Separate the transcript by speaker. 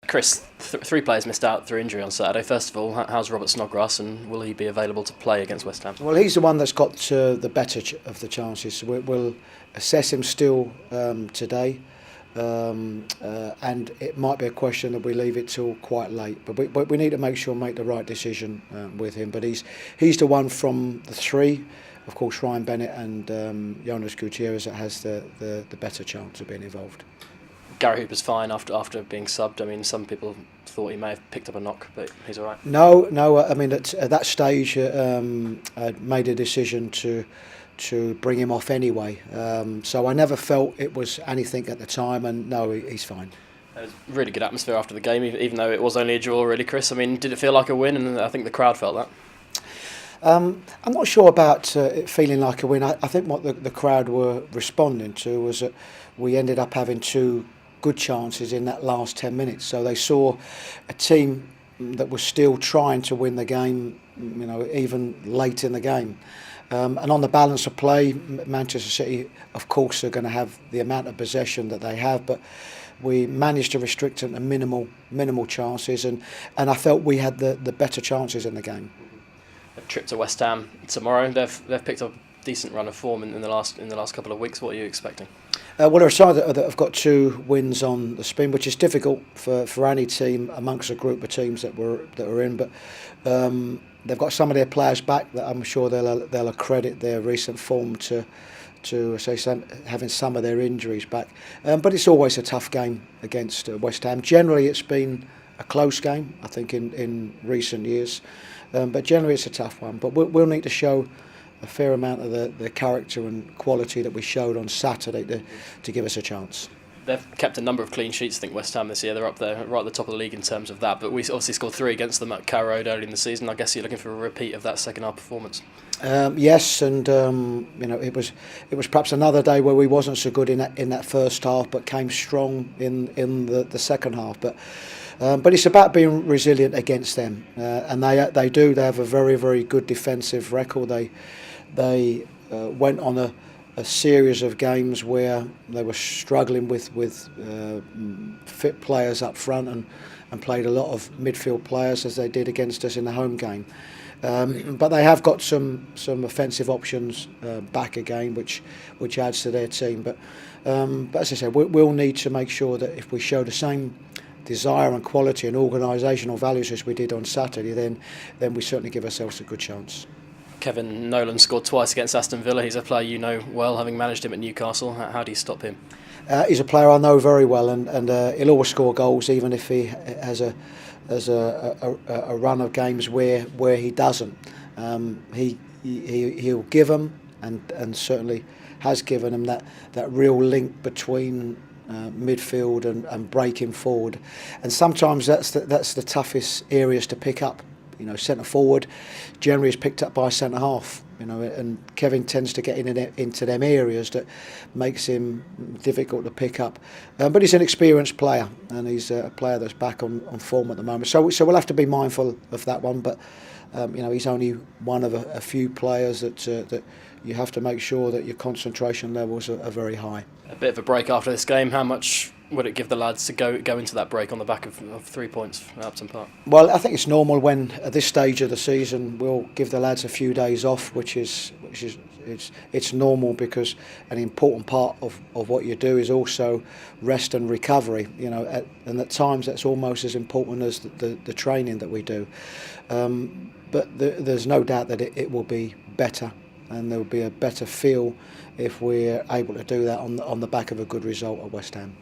Speaker 1: Chris, three players missed out through injury on Saturday. First of all, how's Robert Snodgrass, and will he be available to play against West Ham?
Speaker 2: Well, he's the one that's got the better of the chances. So we'll assess him still today, and it might be a question that we leave it till quite late. But we need to make the right decision with him. But he's the one from the three, of course, Ryan Bennett and Jonas Gutierrez, that has the better chance of being involved.
Speaker 1: Gary Hooper's fine after being subbed. I mean, some people thought he may have picked up a knock, but he's all right.
Speaker 2: No. I mean, at that stage, I made a decision to bring him off anyway. So I never felt it was anything at the time, and no, he's fine.
Speaker 1: There was really good atmosphere after the game, even though it was only a draw, really, Chris. I mean, did it feel like a win? And I think the crowd felt that.
Speaker 2: I'm not sure about it feeling like a win. I think what the crowd were responding to was that we ended up having two good chances in that last 10 minutes. So they saw a team that was still trying to win the game, even late in the game. And on the balance of play, Manchester City, of course, are going to have the amount of possession that they have, but we managed to restrict them to minimal chances, and I felt we had the better chances in the game.
Speaker 1: A trip to West Ham tomorrow. They've picked up a decent run of form in the last couple of weeks. What are you expecting?
Speaker 2: Well, they're a side that have got 2 wins on the spin, which is difficult for any team amongst a group of teams that are in. But they've got some of their players back that I'm sure they'll accredit their recent form to having some of their injuries back. But it's always a tough game against West Ham. Generally, it's been a close game, I think, in recent years. But generally, it's a tough one. But we'll need to show a fair amount of the character and quality that we showed on Saturday to give us a chance.
Speaker 1: They've kept a number of clean sheets, I think, West Ham this year. They're up there, right at the top of the league in terms of that. But we obviously scored 3 against them at Carrow Road early in the season. I guess you're looking for a repeat of that second half performance.
Speaker 2: Yes, and it was perhaps another day where we wasn't so good in that first half, but came strong in the second half. But it's about being resilient against them, and they have a very, very good defensive record. They went on a series of games where they were struggling with fit players up front and played a lot of midfield players, as they did against us in the home game. But they have got some offensive options back again, which adds to their team. But as I said, we'll need to make sure that if we show the same desire and quality and organisational values as we did on Saturday, then we certainly give ourselves a good chance.
Speaker 1: Kevin Nolan scored twice against Aston Villa. He's a player you know well, having managed him at Newcastle. How do you stop him? He's
Speaker 2: a player I know very well, and he'll always score goals, even if he has a run of games where he doesn't. He'll give them, and certainly has given them that real link between midfield and breaking forward, and sometimes that's the toughest areas to pick up. Centre forward generally is picked up by centre half. And Kevin tends to get into them areas that makes him difficult to pick up. But he's an experienced player, and he's a player that's back on form at the moment. So we'll have to be mindful of that one. But he's only one of a few players that you have to make sure that your concentration levels are very high.
Speaker 1: A bit of a break after this game. How much would it give the lads to go into that break on the back of 3 points from Upton Park?
Speaker 2: Well, I think it's normal when at this stage of the season we'll give the lads a few days off, which is normal, because an important part of what you do is also rest and recovery. And at times that's almost as important as the training that we do. But there's no doubt that it will be better, and there will be a better feel if we're able to do that on the back of a good result at West Ham.